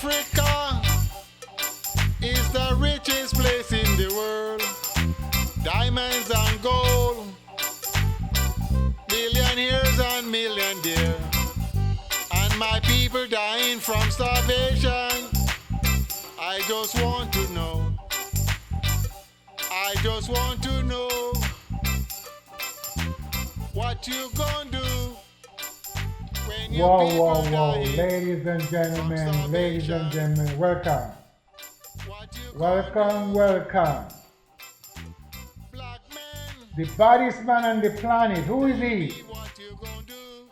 Africa is the richest place in the world. Diamonds and gold, billionaires and millionaires, and my people dying from starvation. I just want to know, I just want to know what you gonna do when your Whoa, people whoa, whoa, dying ladies and from gentlemen, ladies and starvation. gentlemen, welcome. What you gonna Welcome, do, welcome. black man? The baddest man on the planet, who is he? What you gonna do?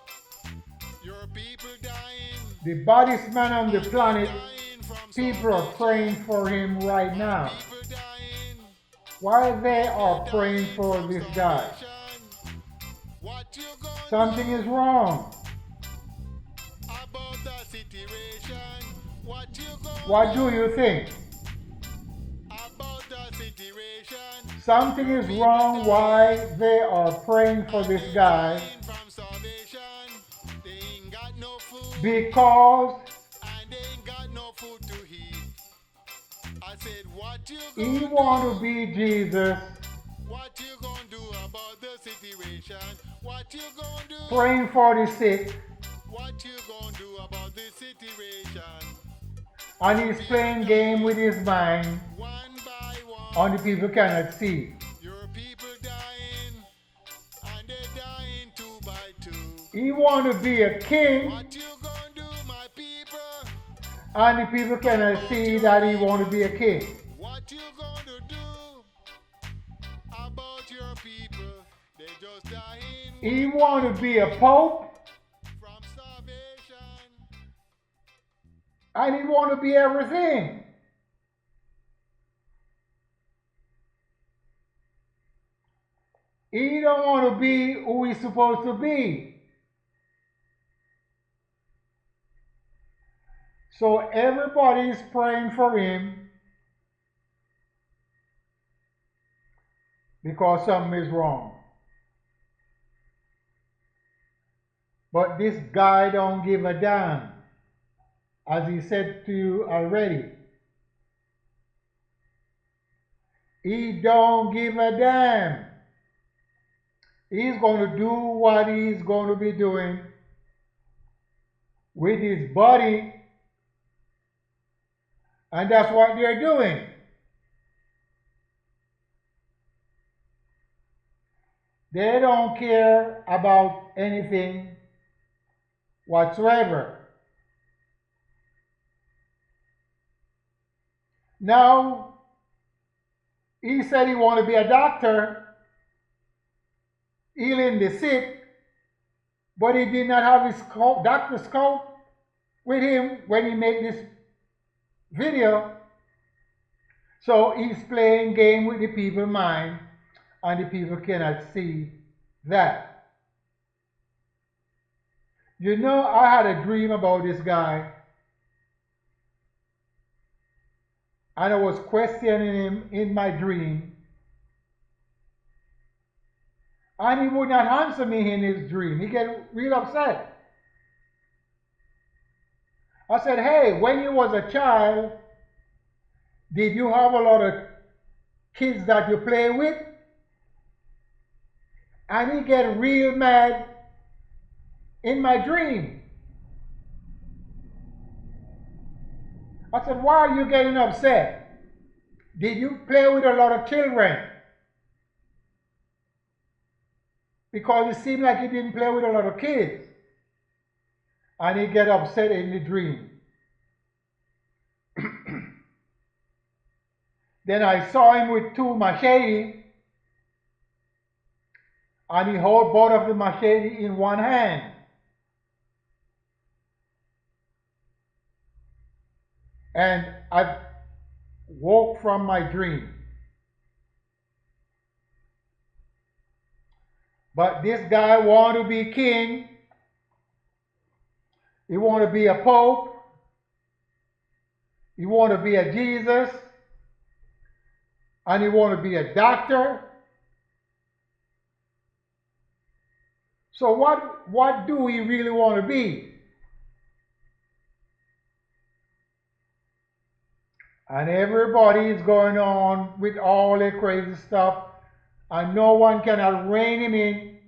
Your people dying, The baddest man on the and they planet, dying from people are praying starvation. for him right now. People dying, Why they and are they praying dying for from this guy? starvation. What you gonna Something is do wrong. about the situation? What you What gonna do you think? about the situation? Something is wrong why they are praying for And this they guy dying from starvation. They ain't got no food, because and they ain't got no food to eat. I said, what you he gonna want to do? be Jesus, What you gonna do about the situation? What you gonna do? praying for the sick, What you gonna do about the situation? and Your he's people playing game with dying his mind, one by and one. the people cannot see. Your people dying, and they dying two by two. He want to be a king, What you gonna do, my people? and the people cannot About see your that he want to people? be a king. What you gonna do about your people? They just dying He one want by to be a one pope, from starvation. and he want to be everything. He don't want to be who he's supposed to be. So everybody is praying for him because something is wrong. But this guy don't give a damn, as he said to you already. He don't give a damn. He's going to do what he's going to be doing with his body, and that's what they're doing. They don't care about anything whatsoever. Now, he said he wanted to be a doctor, healing the sick, but he did not have his doctor's coat with him when he made this video. So he's playing game with the people's mind, and the people cannot see that. You know, I had a dream about this guy, and I was questioning him in my dream, and he would not answer me in his dream. He get real upset. I said, hey, when you was a child, did you have a lot of kids that you play with? And he get real mad in my dream. I said, why are you getting upset? Did you play with a lot of children? Because it seemed like he didn't play with a lot of kids. And he get upset in the dream. Then I saw him with two machete, and he held both of the machete in one hand. And I woke from my dream. But this guy want to be king. He want to be a pope. He want to be a Jesus. And he want to be a doctor. So what do we really want to be? And everybody is going on with all the crazy stuff, and no one can rein him in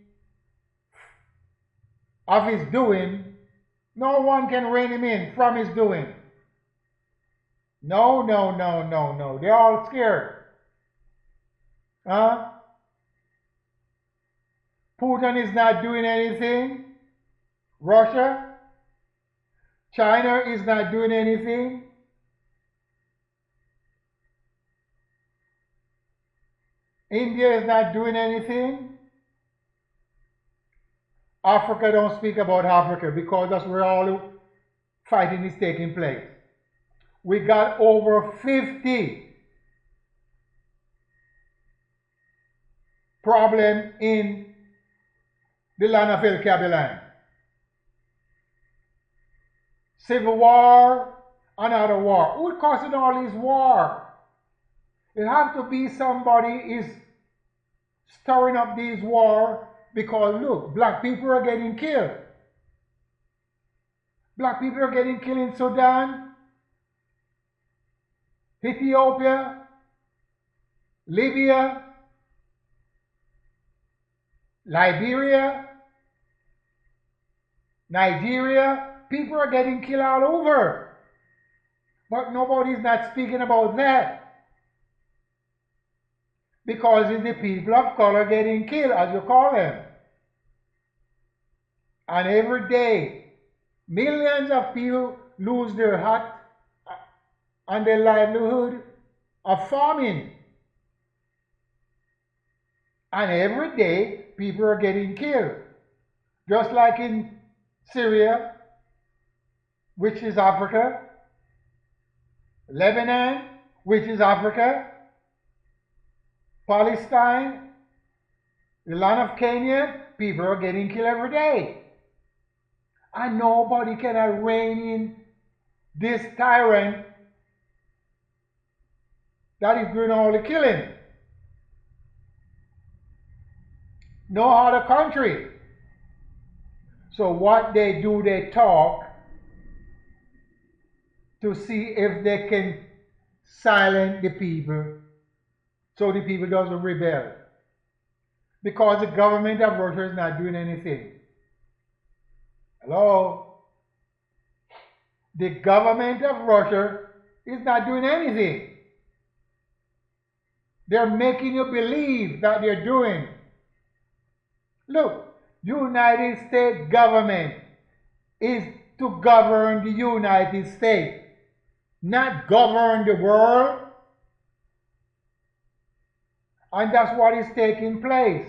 of his doing. No one can rein him in from his doing. No, no, no, no, no. They're all scared. Huh? Putin is not doing anything. Russia, China is not doing anything. India is not doing anything. Africa, don't speak about Africa because that's where all the fighting is taking place. We got over 50 problems in the land of El Cabilan. Civil war, another war. Who causing all this war? It have to be somebody is stirring up these war because look, black people are getting killed. Black people are getting killed in Sudan, Ethiopia, Libya, Liberia, Nigeria. People are getting killed all over. But nobody's not speaking about that. Because it's the people of color getting killed, as you call them. And every day, millions of people lose their hut and their livelihood of farming. And every day, people are getting killed. Just like in Syria, which is Africa, Lebanon, which is Africa, Palestine, the land of Canaan, people are getting killed every day. And nobody can rein in this tyrant that is doing all the killing. No other country. So what they do, they talk to see if they can silence the people so the people doesn't rebel. Because the government of Russia is not doing anything. Hello? The government of Russia is not doing anything. They're making you believe that they're doing. Look, United States government is to govern the United States, not govern the world. And that's what is taking place.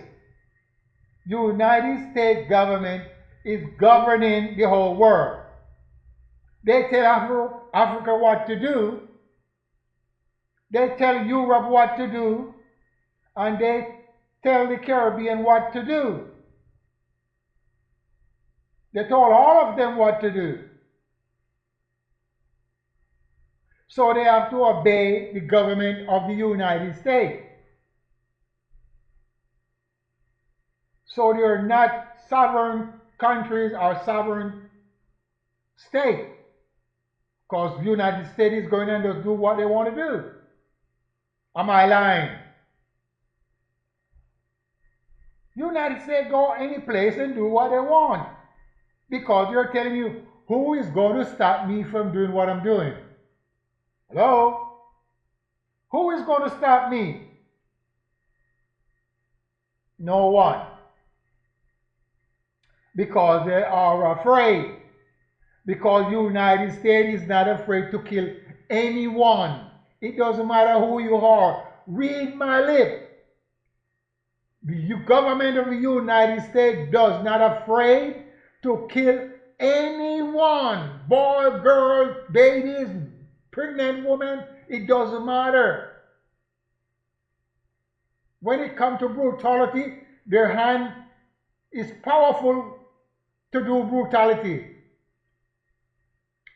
United States government is governing the whole world. They tell Africa what to do. They tell Europe what to do. And they tell the Caribbean what to do. They told all of them what to do. So they have to obey the government of the United States. So they are not sovereign countries or sovereign states. Because the United States is going to just do what they want to do. Am I lying? United States go any place and do what they want. Because they're telling you, who is going to stop me from doing what I'm doing? Hello? Who is going to stop me? No one. Because they are afraid. Because the United States is not afraid to kill anyone. It doesn't matter who you are. Read my lip. The government of the United States does not afraid to kill anyone. Boy, girl, babies, pregnant women, it doesn't matter. When it comes to brutality, their hand is powerful to do brutality.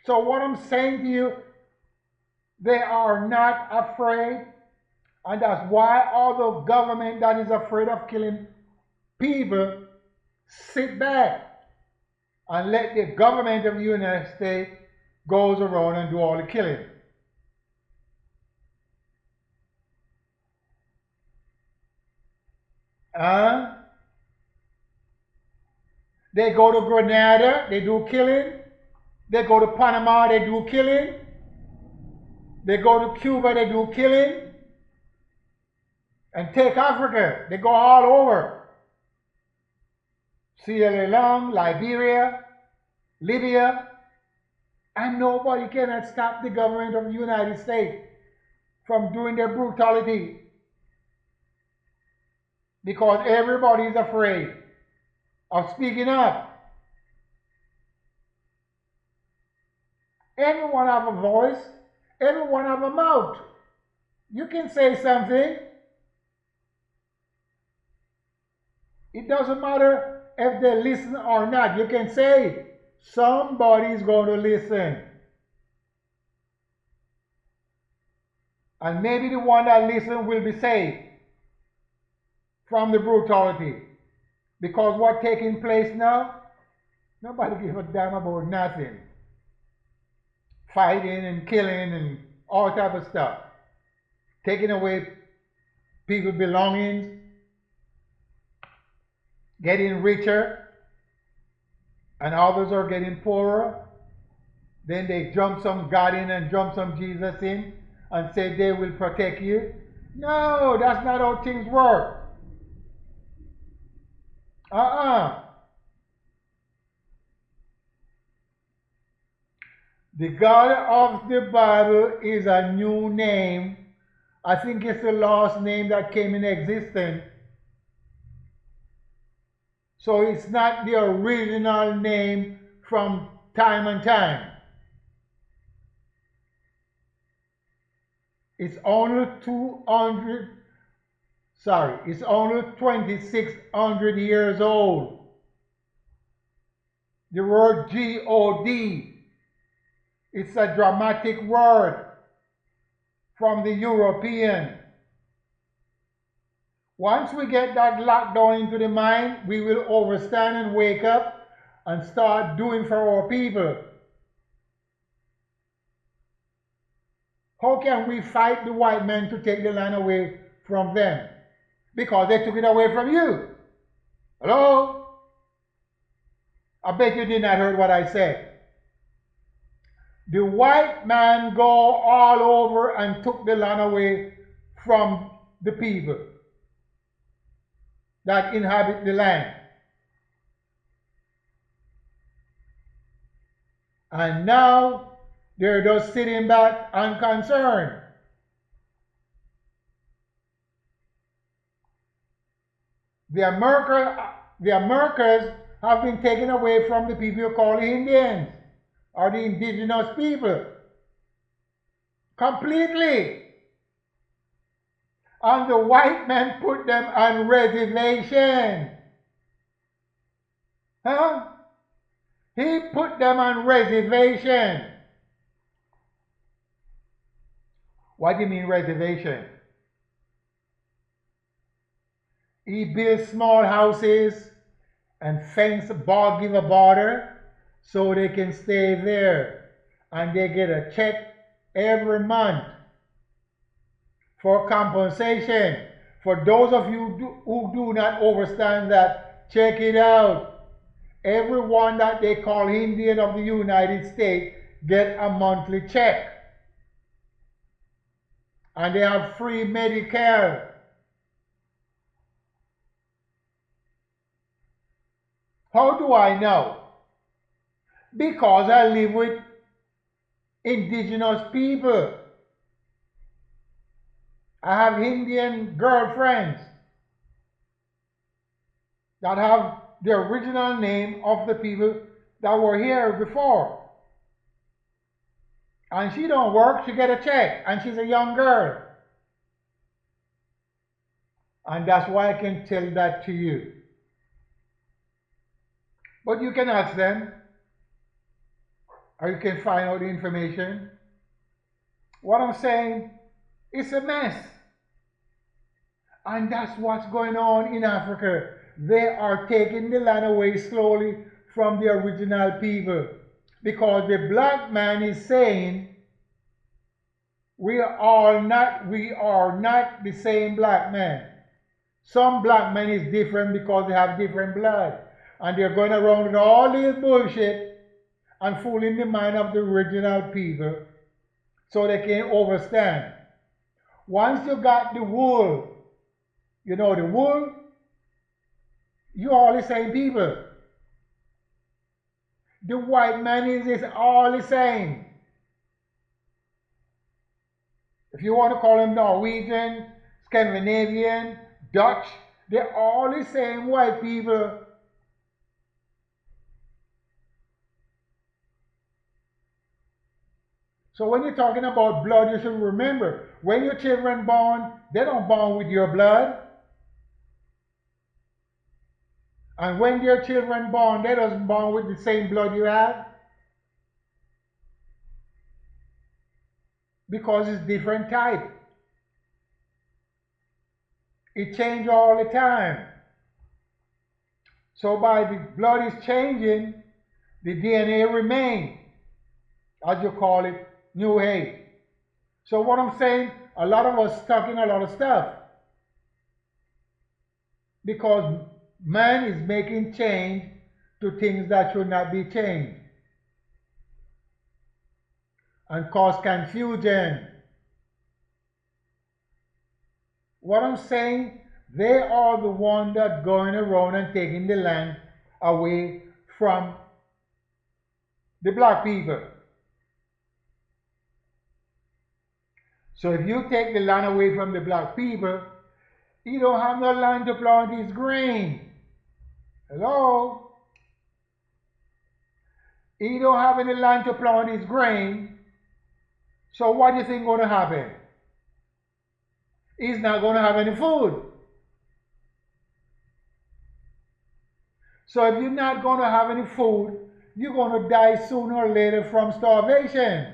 So what I'm saying to you, they are not afraid, and that's why all the government that is afraid of killing people sit back and let the government of the United States goes around and do all the killing. Uh, they go to Grenada, they do killing. They go to Panama, they do killing. They go to Cuba, they do killing. And take Africa, they go all over. Sierra Leone, Liberia, Libya, and nobody can stop the government of the United States from doing their brutality, because everybody is afraid of speaking up. Everyone have a voice, everyone have a mouth. You can say something. It doesn't matter if they listen or not. You can say somebody's going to listen. And maybe the one that listens will be saved from the brutality. Because what's taking place now, nobody gives a damn about nothing. Fighting and killing and all type of stuff. Taking away people's belongings. Getting richer. And others are getting poorer. Then they jump some God in and jump some Jesus in and say they will protect you. No, that's not how things work. The God of the Bible is a new name. I think it's the last name that came in existence. So it's not the original name from time and time. It's only 2600 years old. The word God, it's a dramatic word from the European. Once we get that locked down into the mind, we will overstand and wake up and start doing for our people. How can we fight the white men to take the land away from them? Because they took it away from you. Hello? I bet you did not hear what I said. The white man go all over and took the land away from the people that inhabit the land. And now they're just sitting back unconcerned. The Americas have been taken away from the people called Indians or the indigenous people. Completely. And the white men put them on reservation. Huh? He put them on reservation. What do you mean reservation? He built small houses and fence, give a border so they can stay there. And they get a check every month for compensation. For those of you who do not understand that, check it out. Everyone that they call Indian of the United States get a monthly check. And they have free Medicare. How do I know? Because I live with indigenous people. I have Indian girlfriends that have the original name of the people that were here before. And she don't work, she get a check, and she's a young girl. And that's why I can tell that to you. But you can ask them, or you can find out the information. What I'm saying, it's a mess. And that's what's going on in Africa. They are taking the land away slowly from the original people. Because the black man is saying, we are not the same black man. Some black men is different because they have different blood. And they're going around with all this bullshit and fooling the mind of the original people so they can overstand. Once you got the wool, you know the wool, you all the same people. The white man is all the same. If you want to call them Norwegian, Scandinavian, Dutch, they're all the same white people. So when you're talking about blood, you should remember, when your children born, they don't born with your blood. And when your children born, they doesn't born with the same blood you have. Because it's different type. It changes all the time. So by the blood is changing, the DNA remains, as you call it, new age. So what I'm saying, a lot of us stuck in a lot of stuff. Because man is making change to things that should not be changed. And cause confusion. What I'm saying, they are the ones that going around and taking the land away from the black people. So if you take the land away from the black people, you don't have no land to plant his grain. Hello? He don't have any land to plant his grain. So what do you think going to happen? He's not going to have any food. So if you're not going to have any food, you're going to die sooner or later from starvation.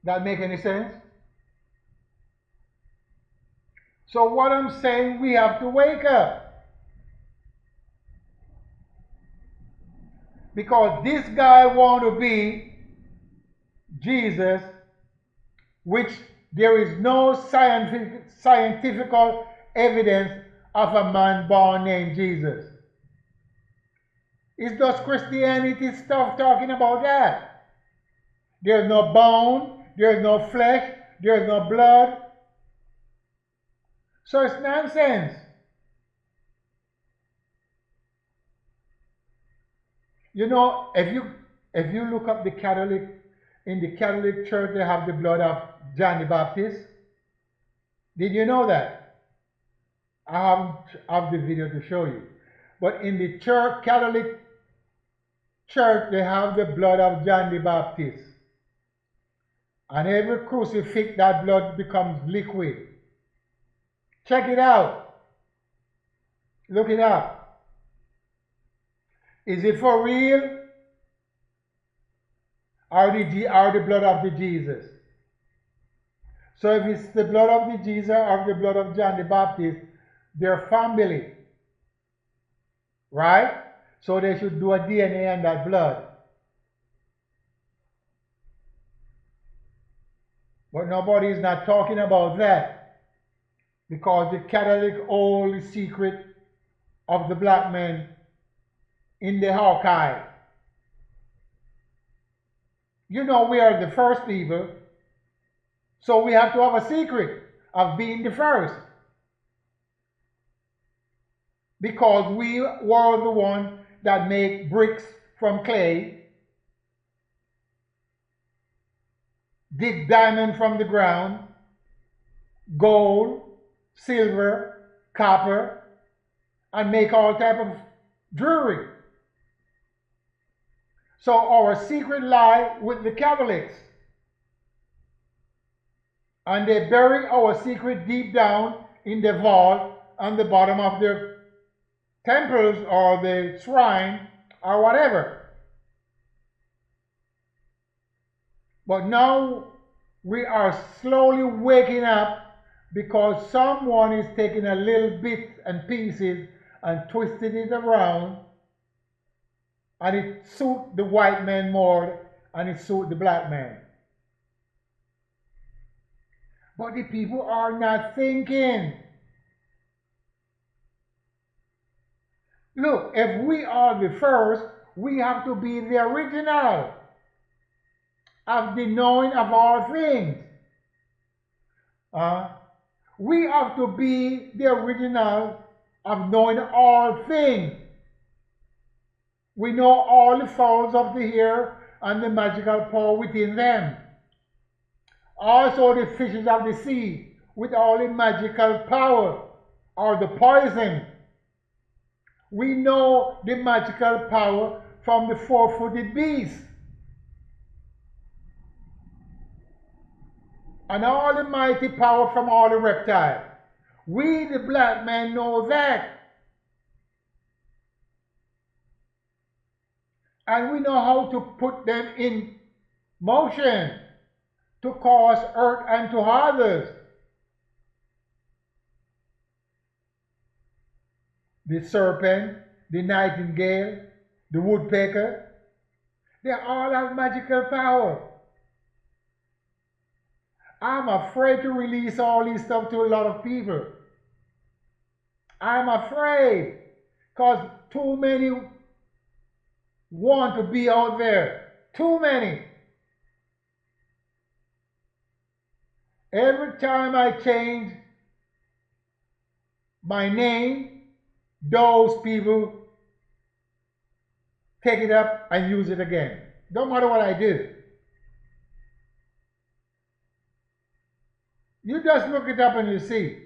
That make any sense? So what I'm saying, we have to wake up. Because this guy want to be Jesus, which there is no scientific evidence of a man born named Jesus. It's just Christianity stuff talking about that. There's no bone, there's no flesh, there's no blood. So it's nonsense. You know, if you look up in the Catholic Church, they have the blood of John the Baptist. Did you know that? I have the video to show you. But in the Catholic Church, they have the blood of John the Baptist. And every crucifix, that blood becomes liquid. Check it out. Look it up. Is it for real? Or the blood of the Jesus? So if it's the blood of the Jesus or the blood of John the Baptist, they're family. Right? So they should do a DNA on that blood. But nobody is not talking about that. Because the Catholic hold the secret of the black men in the archive. You know, we are the first people, so we have to have a secret of being the first. Because we were the one that make bricks from clay, dig diamond from the ground, gold, silver, copper, and make all type of jewelry. So our secret lie with the Catholics. And they bury our secret deep down in the vault on the bottom of their temples or the shrine or whatever. But now we are slowly waking up because someone is taking a little bit and pieces and twisting it around, and it suits the white man more and it suits the black man. But the people are not thinking. Look, if we are the first, we have to be the original of the knowing of all things. We have to be the original of knowing all things. We know all the fowls of the air and the magical power within them. Also the fishes of the sea with all the magical power or the poison. We know the magical power from the four-footed beast. And all the mighty power from all the reptiles. We, the black men, know that. And we know how to put them in motion to cause hurt unto others. The serpent, the nightingale, the woodpecker, they all have magical power. I'm afraid to release all this stuff to a lot of people. I'm afraid because too many want to be out there. Too many. Every time I change my name, those people take it up and use it again. Don't matter what I do. You just look it up and you see.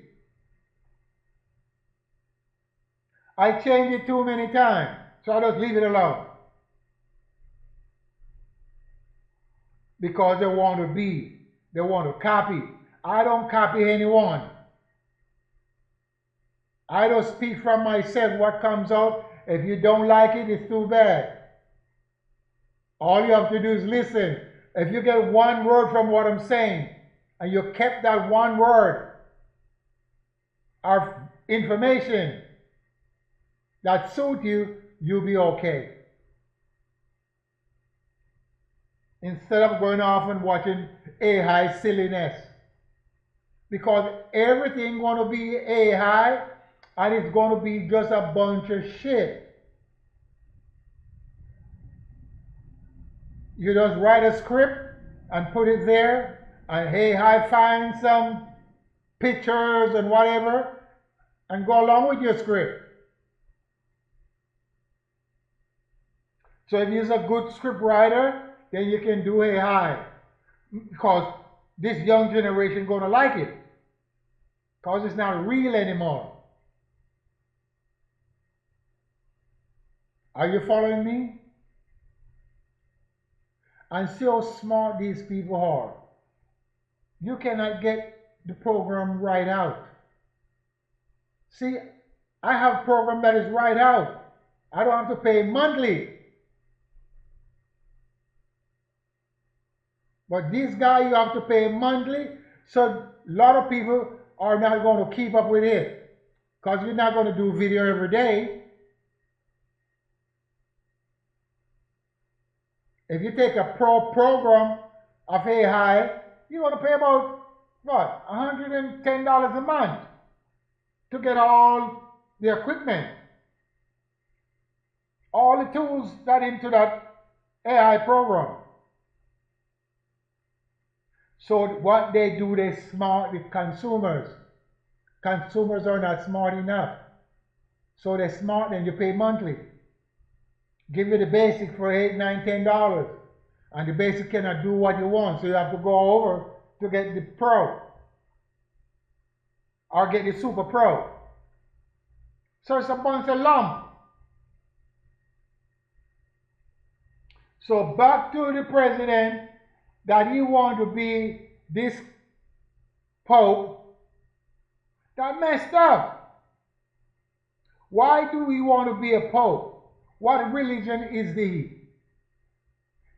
I changed it too many times, so I just leave it alone. Because they want to copy. I don't copy anyone. I don't speak from myself what comes out. If you don't like it, it's too bad. All you have to do is listen. If you get one word from what I'm saying, and you kept that one word of information that suits you, you'll be okay. Instead of going off and watching AI silliness. Because everything going to be AI and it's going to be just a bunch of shit. You just write a script and put it there and AI find some pictures and whatever and go along with your script. So if you're a good script writer, then you can do AI. Because this young generation going to like it. Because it's not real anymore. Are you following me? And see how smart these people are. You cannot get the program right out. See, I have a program that is right out. I don't have to pay monthly. But this guy, you have to pay monthly. So a lot of people are not going to keep up with it. Because you're not going to do video every day. If you take a pro program of AI, you're going to pay about, what, $110 a month to get all the equipment. All the tools that into that AI program. So what they do, they smart the consumers. Consumers are not smart enough. So they're smart and you pay monthly. Give you the basic for $8, $9, $10. And the basic cannot do what you want. So you have to go over to get the pro. Or get the super pro. So it's a bunch of lump. So back to the president that he want to be this pope. That messed up. Why do we want to be a pope? What religion is he?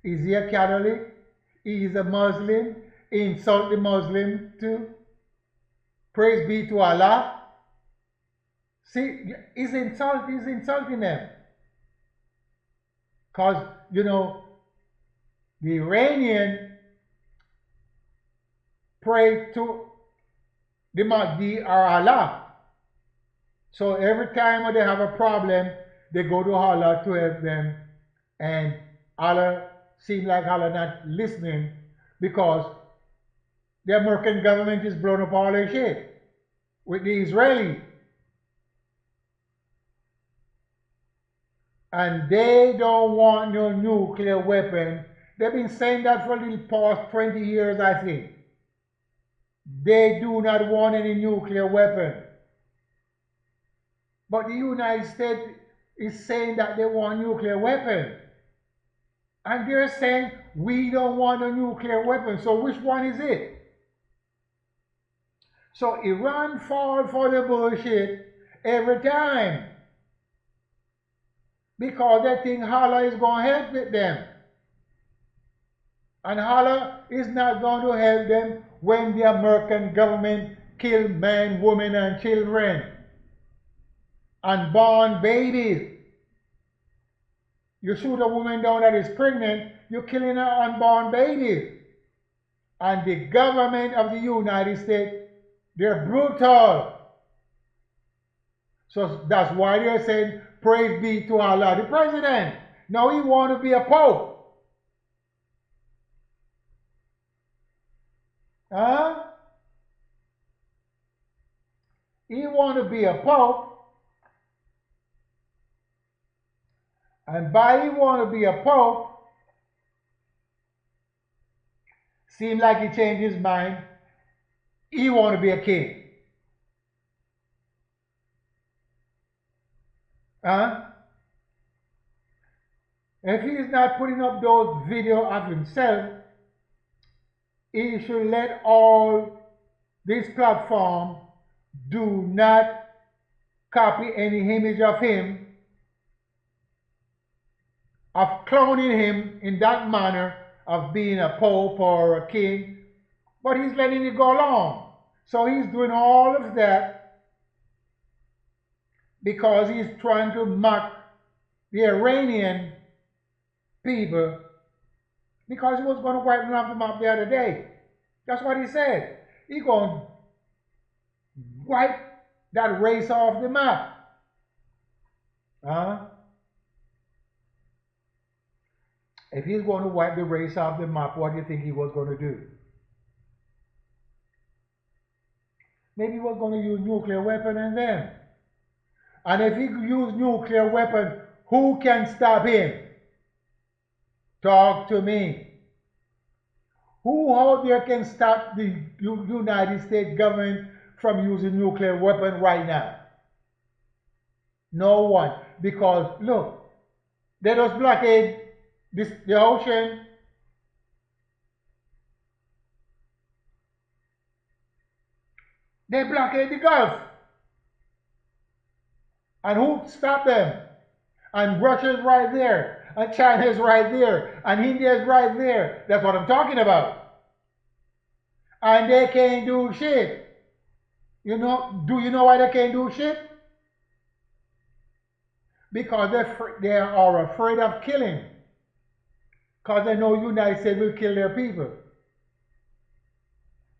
Is he a Catholic? He is a Muslim. He insult the Muslim too. Praise be to Allah. See, he's insulting them. Because, you know, the Iranian pray to the Mahdi or Allah. So every time they have a problem, they go to Allah to help them, and Allah seems like Allah not listening because the American government is blowing up all their shit with the Israeli. And they don't want no nuclear weapon. They've been saying that for the past 20 years, I think. They do not want any nuclear weapon. But the United States is saying that they want nuclear weapon. And they're saying we don't want a nuclear weapon. So which one is it? So Iran fall for the bullshit every time. Because they think Allah is going to help with them. And Allah is not going to help them when the American government kill men, women, and children. Unborn babies. You shoot a woman down that is pregnant, you're killing her unborn babies. And the government of the United States, they're brutal. So that's why they're saying, praise be to Allah. The president, now he want to be a pope. Huh? He want to be a pope. And by he want to be a pope, seemed like he changed his mind. He want to be a king. Huh? If he is not putting up those videos of himself, he should let all this platform do not copy any image of him, of cloning him in that manner of being a pope or a king, but he's letting it go along. So he's doing all of that because he's trying to mock the Iranian people, because he was going to wipe them off the map the other day. That's what he said. He's going to wipe that race off the map. Huh? If he's going to wipe the race off the map, what do you think he was going to do? Maybe he was going to use nuclear weapon and then. And if he use nuclear weapon, who can stop him? Talk to me. Who out there can stop the United States government from using nuclear weapon right now? No one. Because look, they just blockade the ocean. They blockade the Gulf. And who stopped them? And Russia's right there. And China's right there. And India's right there. That's what I'm talking about. And they can't do shit. You know, do you know why they can't do shit? Because they are afraid of killing. Because they know United States will kill their people.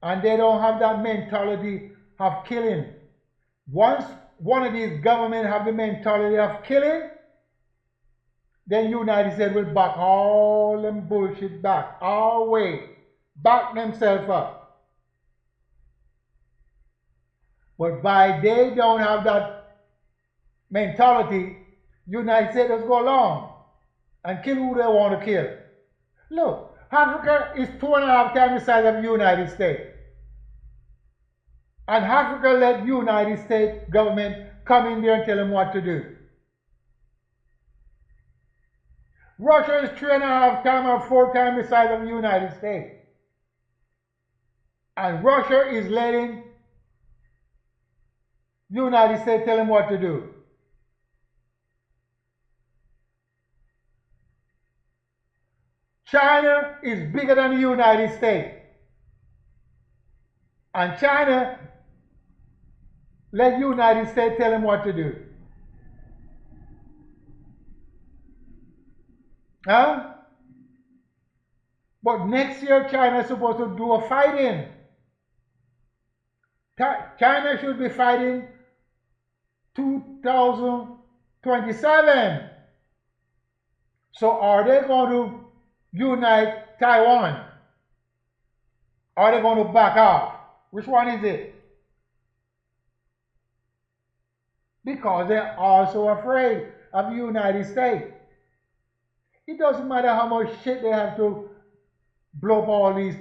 And they don't have that mentality of killing. Once one of these governments have the mentality of killing, then United States will back all them bullshit back, all the way, back themselves up. But by they don't have that mentality, United States just go along and kill who they want to kill. Look, Africa is 2.5 times the size of the United States. And Africa let United States government come in there and tell them what to do. Russia is 3.5 times or 4 times the size of the United States. And Russia is letting United States tell them what to do. China is bigger than the United States. And China let United States tell them what to do. Huh? But next year China is supposed to do a fighting China should be fighting 2027. So are they going to unite Taiwan? Are they going to back off? Which one is it? Because they're also afraid of the United States. It doesn't matter how much shit they have to blow up all these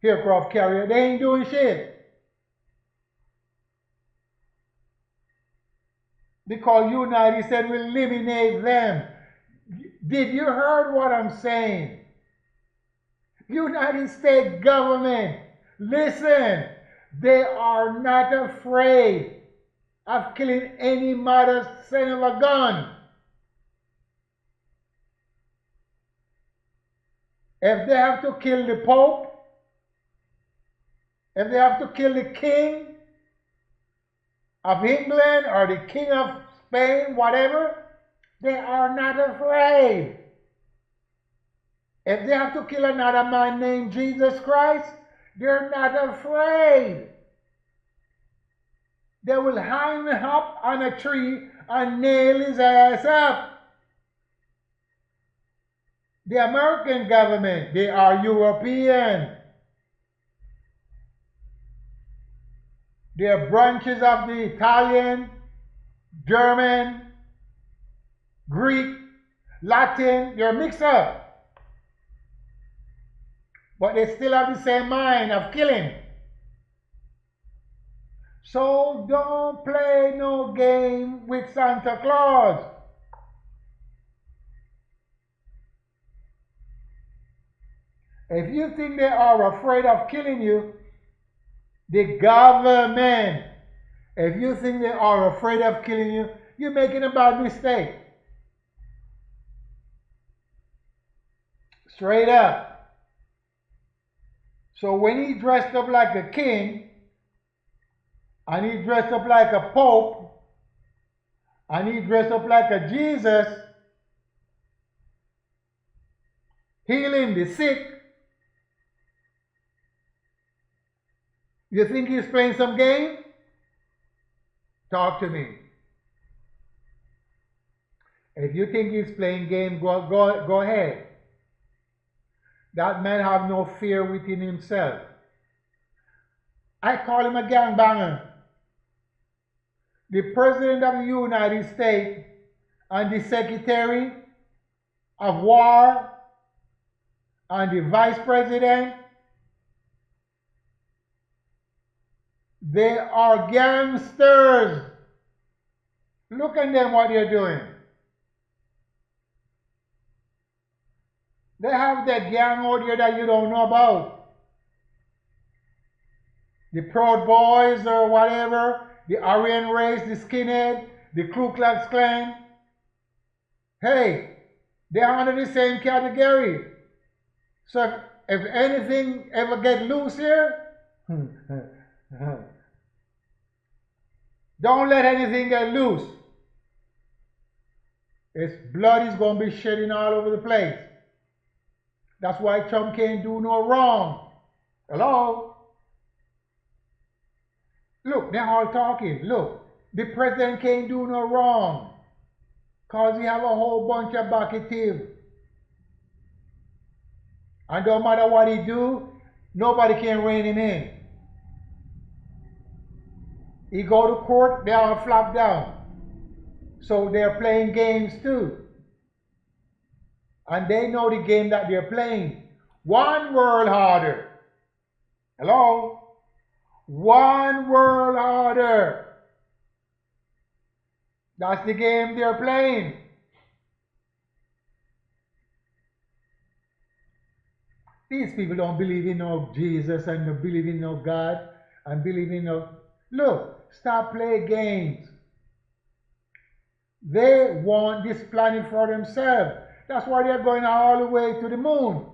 aircraft carriers. They ain't doing shit. Because United States will eliminate them. Did you heard what I'm saying? United States government, listen, they are not afraid of killing any mother son of a gun. If they have to kill the Pope, if they have to kill the King of England or the King of Spain, whatever, they are not afraid. If they have to kill another man named Jesus Christ, they're not afraid. They will hang him up on a tree and nail his ass up. The American government, they are European. They are branches of the Italian, German, Greek, Latin, they're mixed up. But they still have the same mind of killing. So don't play no game with Santa Claus. If you think they are afraid of killing you, the government, if you think they are afraid of killing you, you're making a bad mistake. Straight up. So when he dressed up like a king, and he dressed up like a pope, and he dressed up like a Jesus, healing the sick, you think he's playing some game? Talk to me. If you think he's playing game, go ahead. That man have no fear within himself. I call him a gangbanger. The President of the United States and the Secretary of War and the Vice President, they are gangsters. Look at them, what they're doing. They have that gang out here that you don't know about. The Proud Boys or whatever, the Aryan race, the skinhead, the Ku Klux Klan. Hey, they're under the same category. So if anything ever get loose here, don't let anything get loose. Its blood is going to be shedding all over the place. That's why Trump can't do no wrong. Hello? Look, they're all talking. Look, the president can't do no wrong because he have a whole bunch of backatives. And no matter what he do, nobody can rein him in. He go to court, they all flop down. So they're playing games too. And they know the game that they're playing. One world order. Hello? One world order. That's the game they're playing. These people don't believe in no Jesus and don't believe in no God and believe in no... Look, stop playing games. They want this planet for themselves. That's why they're going all the way to the moon.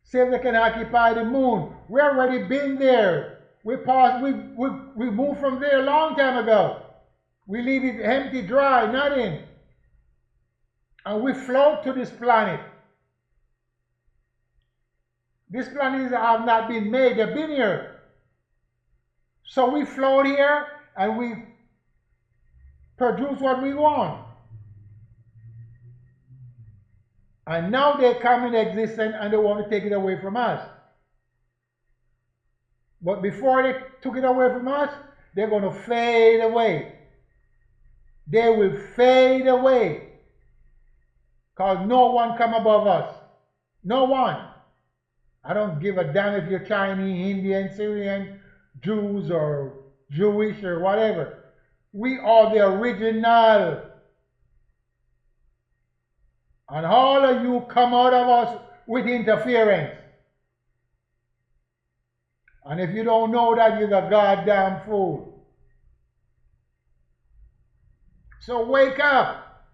See if they can occupy the moon. We already been there. We moved from there a long time ago. We leave it empty, dry, nothing. And we float to this planet. These planets have not been made, they've been here. So we float here and we produce what we want. And now they come in existence and they want to take it away from us. But before they took it away from us, they're going to fade away. They will fade away. Because no one come above us. No one. I don't give a damn if you're Chinese, Indian, Syrian, Jews, or Jewish, or whatever. We are the original. And all of you come out of us with interference. And if you don't know that, you're a goddamn fool. So wake up,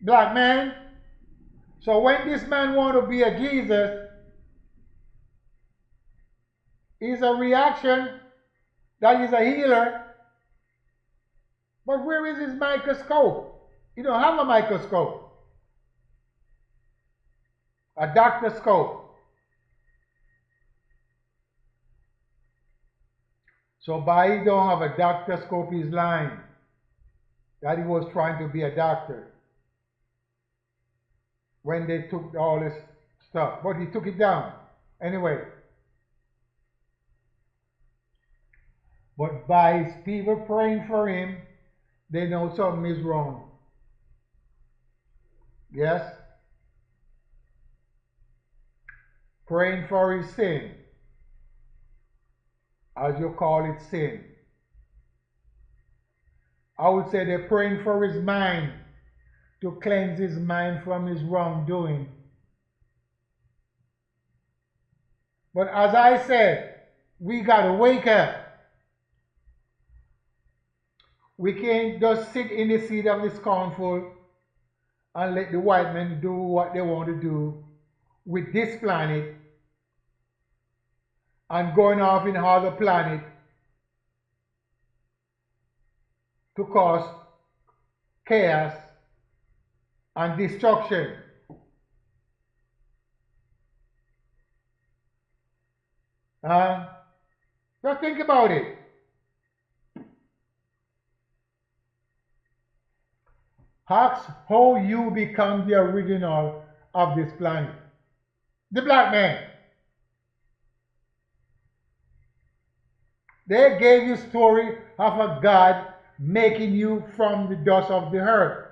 black man. So when this man wants to be a Jesus, he's a reaction that he's a healer. But where is his microscope? You don't have a microscope. A doctoscope. So by he don't have a doctoscope, he's lying. That he was trying to be a doctor. When they took all this stuff. But he took it down. Anyway. But by his people praying for him, they know something is wrong. Yes? Praying for his sin. As you call it, sin. I would say they're praying for his mind, to cleanse his mind from his wrongdoing. But as I said, we got to wake up. We can't just sit in the seat of the scornful and let the white men do what they want to do with this planet and going off in other planet to cause chaos and destruction. Just think about it. Ask how you become the original of this planet. The black man. They gave you story of a God making you from the dust of the earth.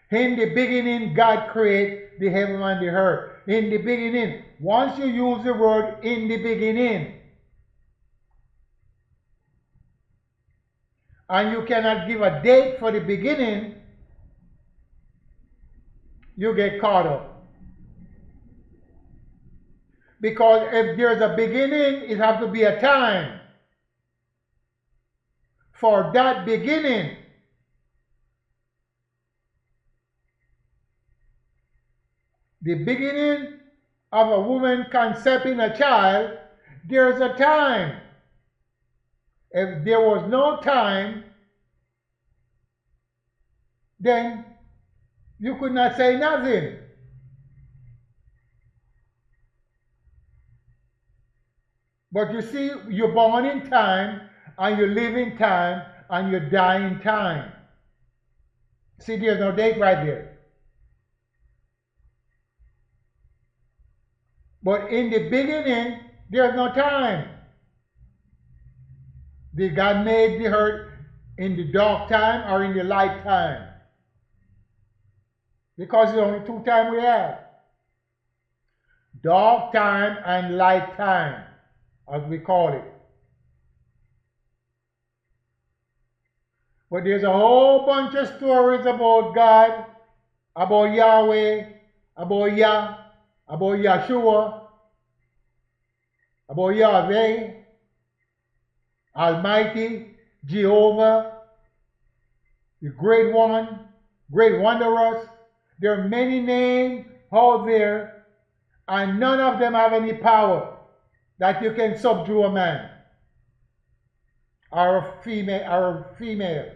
In the beginning, God created the heaven and the earth. In the beginning. Once you use the word in the beginning, and you cannot give a date for the beginning, you get caught up. Because if there's a beginning, it has to be a time for that beginning. The beginning of a woman conceiving a child, there's a time. If there was no time, then you could not say nothing. But you see, you're born in time, and you live in time, and you die in time. See, there's no date right there. But in the beginning, there's no time. Did God made the earth in the dark time or in the light time? Because it's only two times we have. Dark time and light time, as we call it. But there's a whole bunch of stories about God, about Yahweh, about Yah, about Yeshua, about Yahweh, Almighty, Jehovah, the Great One, Great Wanderers. There are many names out there, and none of them have any power that you can subdue a man or a female.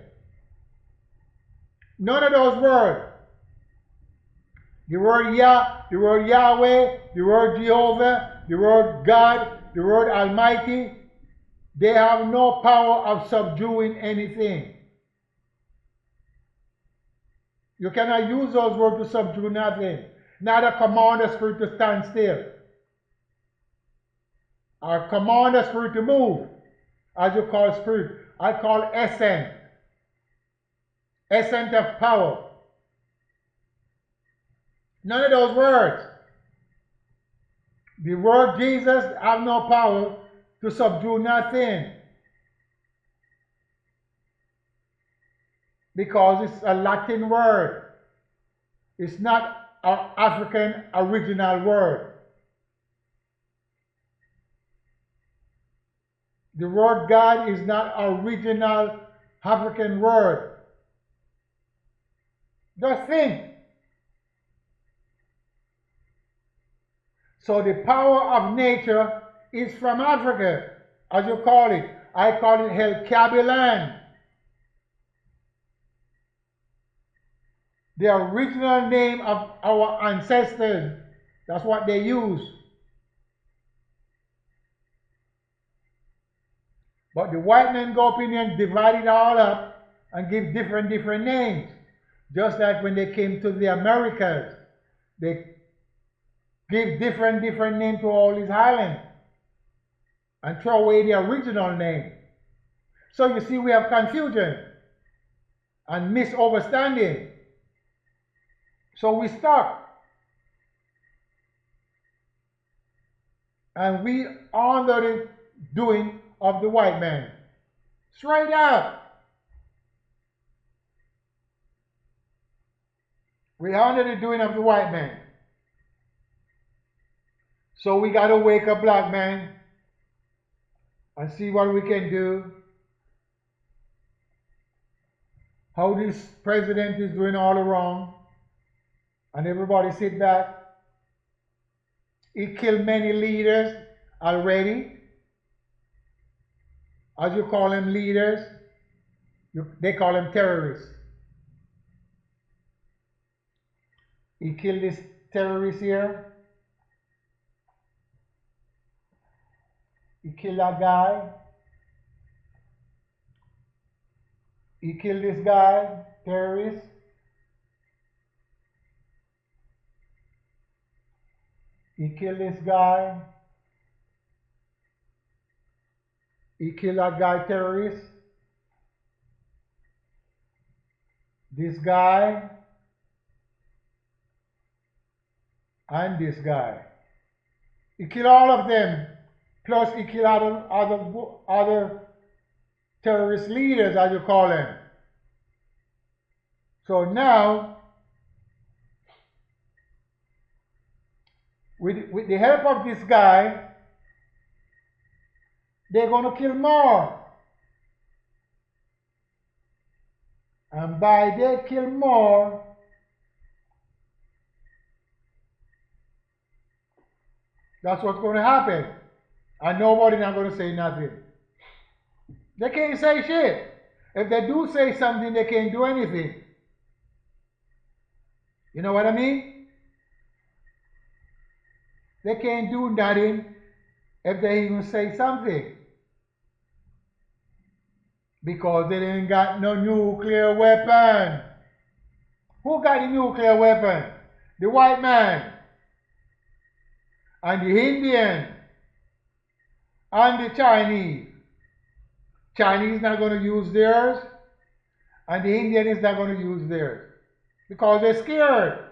None of those words. The word Yah, the word Yahweh, the word Jehovah, the word God, the word Almighty, they have no power of subduing anything. You cannot use those words to subdue nothing. Neither command the spirit to stand still, or command the spirit to move, as you call spirit. I call essence, essence of power. None of those words. The word Jesus have no power to subdue nothing, because it's a Latin word. It's not an African original word. The word God is not an original African word. Just think. So the power of nature is from Africa, as you call it. I call it El Kabilan. The original name of our ancestors. That's what they use. But the white men go up in and divide it all up and give different names. Just like when they came to the Americas, they give different names to all these islands and throw away the original name. So you see, we have confusion and misunderstanding. So we stuck. And we under the doing of the white man. Straight up. We under the doing of the white man. So we got to wake up, black man, and see what we can do. How this president is doing all wrong. And everybody sit back. He killed many leaders already. As you call them leaders, they call them terrorists. He killed this terrorist here. He killed that guy. He killed this guy, terrorist. He killed this guy. He killed that guy, terrorist. This guy. And this guy. He killed all of them. Plus he killed other terrorist leaders, as you call them. So now, with the help of this guy, they're going to kill more. And by they kill more, that's what's going to happen. And nobody's not going to say nothing. They can't say shit. If they do say something, they can't do anything. You know what I mean? They can't do nothing if they even say something. Because they ain't got no nuclear weapon. Who got the nuclear weapon? The white man. And the Indian. And the Chinese. Chinese not going to use theirs. And the Indian is not going to use theirs. Because they're scared.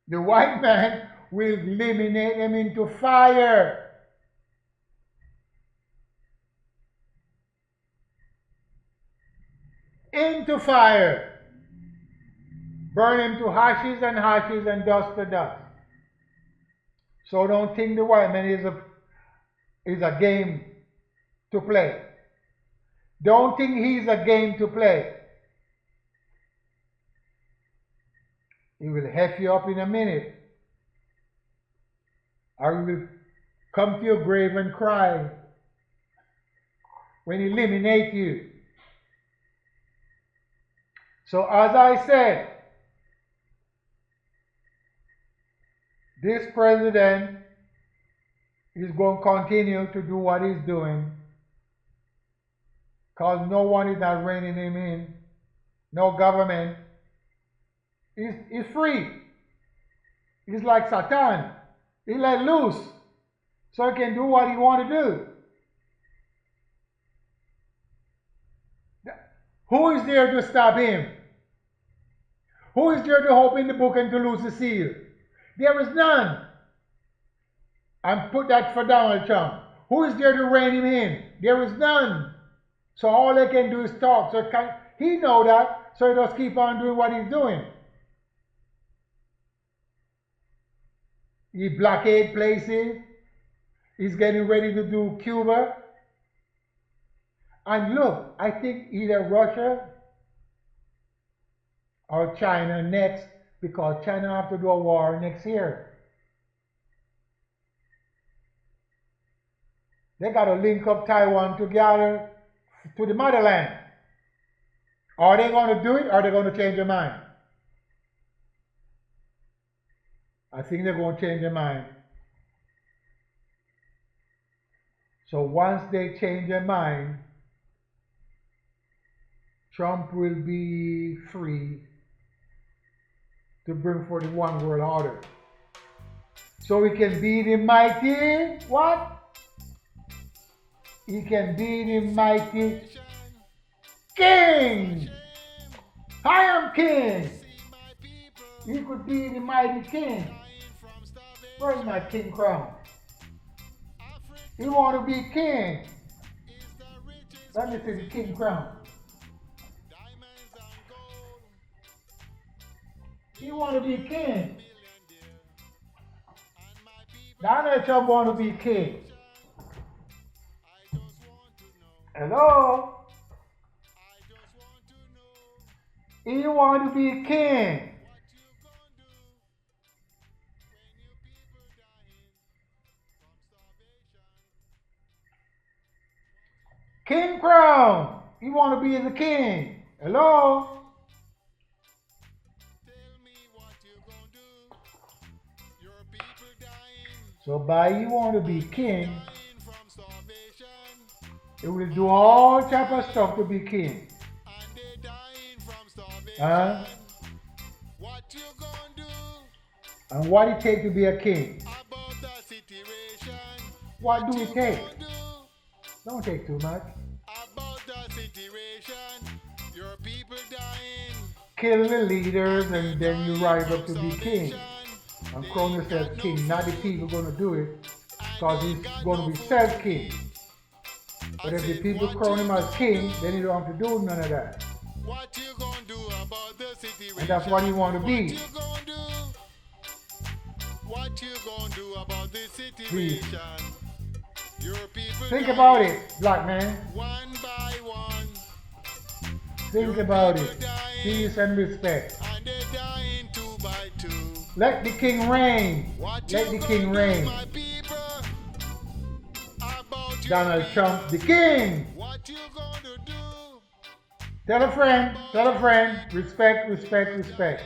The white man will eliminate them into fire. Into fire. Burn him to ashes and dust to dust. So don't think the white man is a game to play. Don't think he's a game to play. He will F you up in a minute. Or he will come to your grave and cry when he eliminates you. So as I said, This president is going to continue to do what he's doing because no one is not reining him in. No government. He's free. He's like Satan. He's let loose so he can do what he want to do. Who is there to stop him? Who is there to open the book and to loose the seal? There is none. And put that for Donald Trump. Who is there to rein him in? There is none. So all they can do is talk. So he know that, so he just keep on doing what he's doing. He blockade places. He's getting ready to do Cuba. And look, I think either Russia or China next, because China have to do a war next year. They got to link up Taiwan together to the motherland. Are they going to do it or are they going to change their mind? I think they're going to change their mind. So once they change their mind, Trump will be free to bring forth the one world order. So he can be the mighty, what? He can be the mighty king. I am king. He could be the mighty king. Where's my king crown? He want to be king. Let me see the king crown. He want to be king. Donald Trump want to be king. Hello? He want to be king. King crown. He want to be the king. Hello? So by you want to be king, it will do all type of stuff to be king. Huh? And what it take to be a king? What do it take? Don't take too much. Kill the leaders and then you rise up to be king. And crown yourself king. Not the people going to do it because he's going to be self-king. But if the people crown him as king, then he don't have to do none of that. And that's what he want to be. What you gonna do about this Please. situation? Your people Think dying about it, black man. one by one. Think about it. Peace and respect. And they dying two by two. Let the king reign. What Let you the king gonna do, reign. my people, about your Donald people? Trump, the king. What you gonna do? Tell a friend. Tell a friend. Respect, respect, respect.